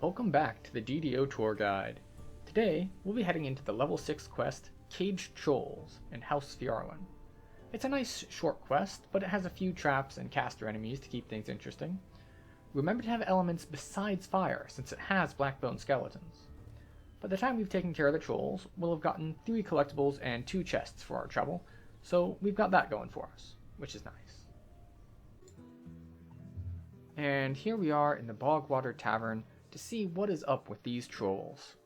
Welcome back to the DDO tour guide. Today, we'll be heading into the level 6 quest, Caged Trolls in House Fjarlin. It's a nice short quest, but it has a few traps and caster enemies to keep things interesting. Remember to have elements besides fire, since it has blackbone skeletons. By the time we've taken care of the trolls, we'll have gotten 3 collectibles and 2 chests for our trouble, so we've got that going for us, which is nice. And here we are in the Bogwater Tavern to see what is up with these trolls.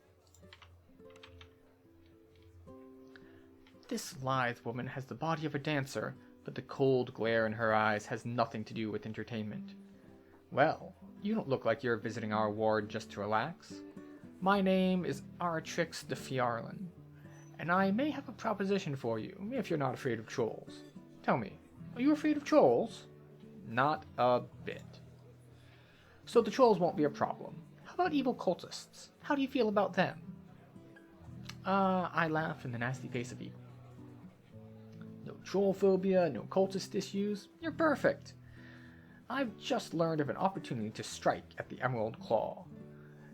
This lithe woman has the body of a dancer, but the cold glare in her eyes has nothing to do with entertainment. Well, you don't look like you're visiting our ward just to relax. My name is Aratrix de Fjarlin, and I may have a proposition for you if you're not afraid of trolls. Tell me, are you afraid of trolls? Not a bit. So the trolls won't be a problem. How about evil cultists? How do you feel about them? I laugh in the nasty face of evil. No troll phobia, no cultist issues. You're perfect. I've just learned of an opportunity to strike at the Emerald Claw.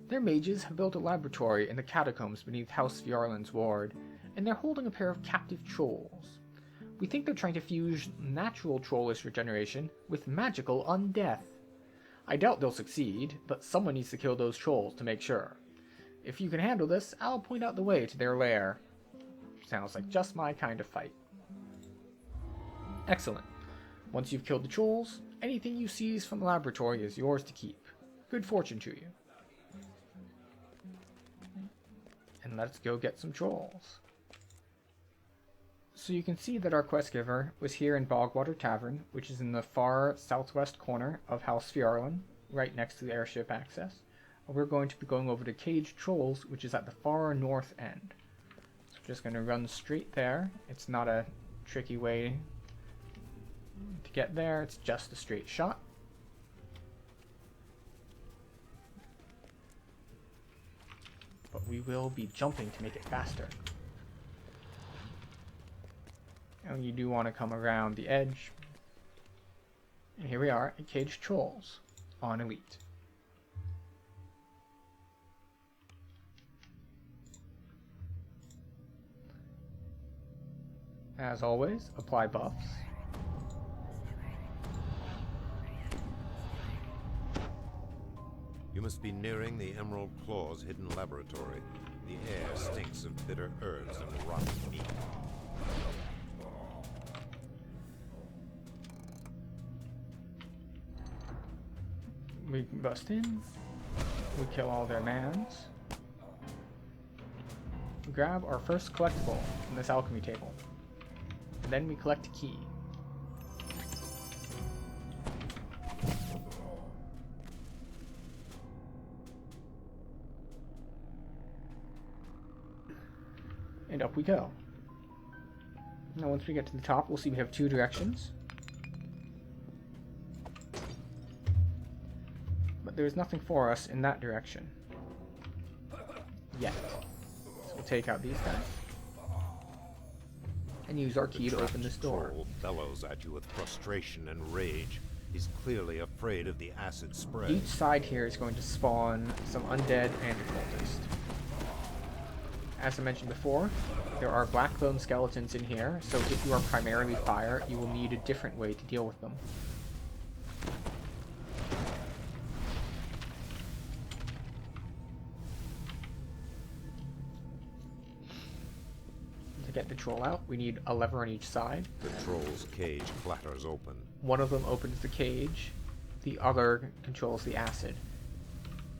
Their mages have built a laboratory in the catacombs beneath House Fjarlin's ward, and they're holding a pair of captive trolls. We think they're trying to fuse natural trollish regeneration with magical undeath. I doubt they'll succeed, but someone needs to kill those trolls to make sure. If you can handle this, I'll point out the way to their lair. Sounds like just my kind of fight. Excellent. Once you've killed the trolls, anything you seize from the laboratory is yours to keep. Good fortune to you. And let's go get some trolls. So you can see that our quest giver was here in Bogwater Tavern, which is in the far southwest corner of House Fjarlin, right next to the airship access. We're going to be going over to Caged Trolls, which is at the far north end. So we're just going to run straight there. It's not a tricky way to get there, it's just a straight shot. But we will be jumping to make it faster. And you do want to come around the edge. And here we are at Caged Trolls on Elite. As always, apply buffs. You must be nearing the Emerald Claw's hidden laboratory. The air stinks of bitter herbs and rotten meat. We bust in, we kill all their mans, we grab our first collectible from this alchemy table, and then we collect a key. And up we go. Now once we get to the top, we'll see we have 2 directions. But there's nothing for us in that direction yet. So we'll take out these guys and use our key to open this door. Troll bellows at you with frustration and rage. He's clearly afraid of the acid spray. Each side here is going to spawn some undead and a cultist. As I mentioned before, there are blackbone skeletons in here, so if you are primarily fire, you will need a different way to deal with them. To get the troll out, we need a lever on each side. The troll's cage clatters open. One of them opens the cage, the other controls the acid.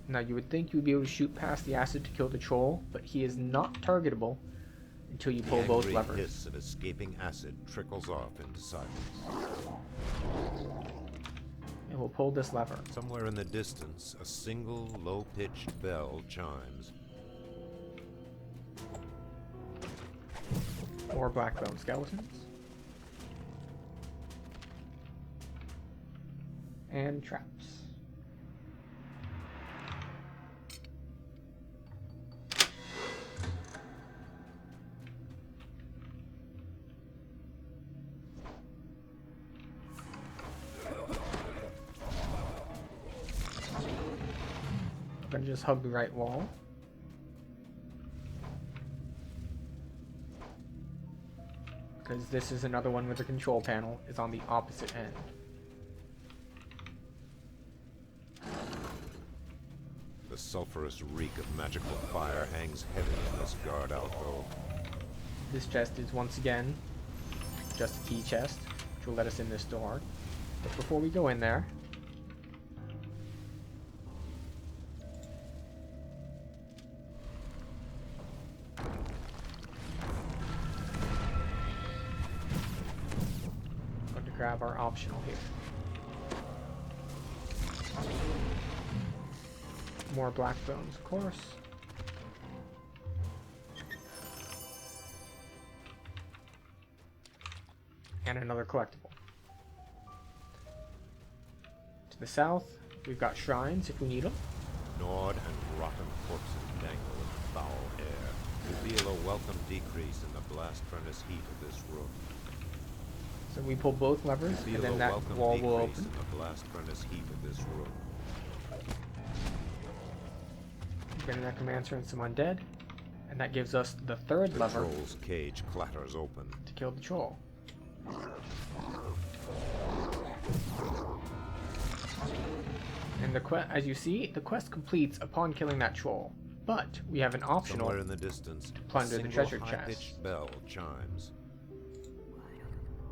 Now you would think you would be able to shoot past the acid to kill the troll, but he is not targetable until you pull both levers. The hiss of escaping acid trickles off into silence. And we'll pull this lever. Somewhere in the distance, a single low-pitched bell chimes. 4 blackbone skeletons. And traps. gonna just hug the right wall. Because this is another one where the control panel is on the opposite end. The sulphurous reek of magical fire hangs heavy in this guard alcove. This chest is once again just a key chest, which will let us in this door. But before we go in there, I'm going to grab our optional here. More black bones, of course. And another collectible. To the south, we've got shrines if we need them. Gnawed and rotten corpses dangle in foul air, reveal a welcome decrease in the blast furnace heat of this room. So we pull both levers, and then that wall will open. In the blast furnace heat of this room. Get a necromancer and some undead, and that gives us the third lever. The troll's cage clatters open to kill the troll. And as you see, the quest completes upon killing that troll. But we have an optional somewhere in the distance to plunder the treasure chest. High-pitched bell chimes.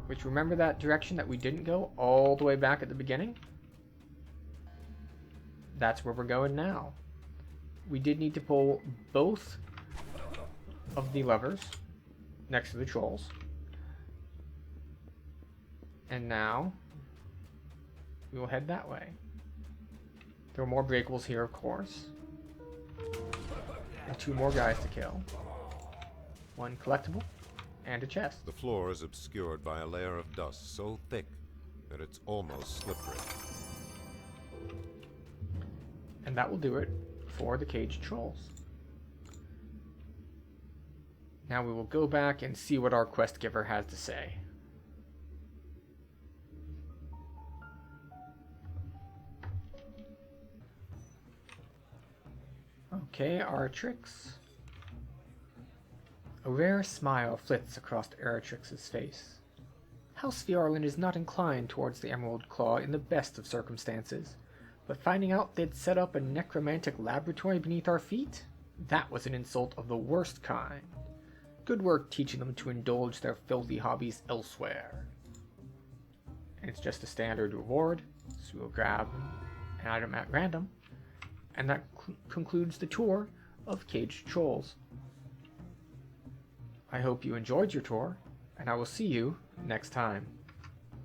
Which, remember that direction that we didn't go all the way back at the beginning? That's where we're going now. We did need to pull both of the levers next to the trolls. And now we will head that way. There are more breakables here, of course. And 2 more guys to kill. 1 collectible and a chest. The floor is obscured by a layer of dust so thick that it's almost slippery. And that will do it for the caged trolls. Now we will go back and see what our quest giver has to say. Okay, Aratrix. A rare smile flits across Aratrix's face. House Fjarlin is not inclined towards the Emerald Claw in the best of circumstances, but finding out they'd set up a necromantic laboratory beneath our feet? That was an insult of the worst kind. Good work teaching them to indulge their filthy hobbies elsewhere. And it's just a standard reward, so we'll grab an item at random. And that concludes the tour of Caged Trolls. I hope you enjoyed your tour, and I will see you next time.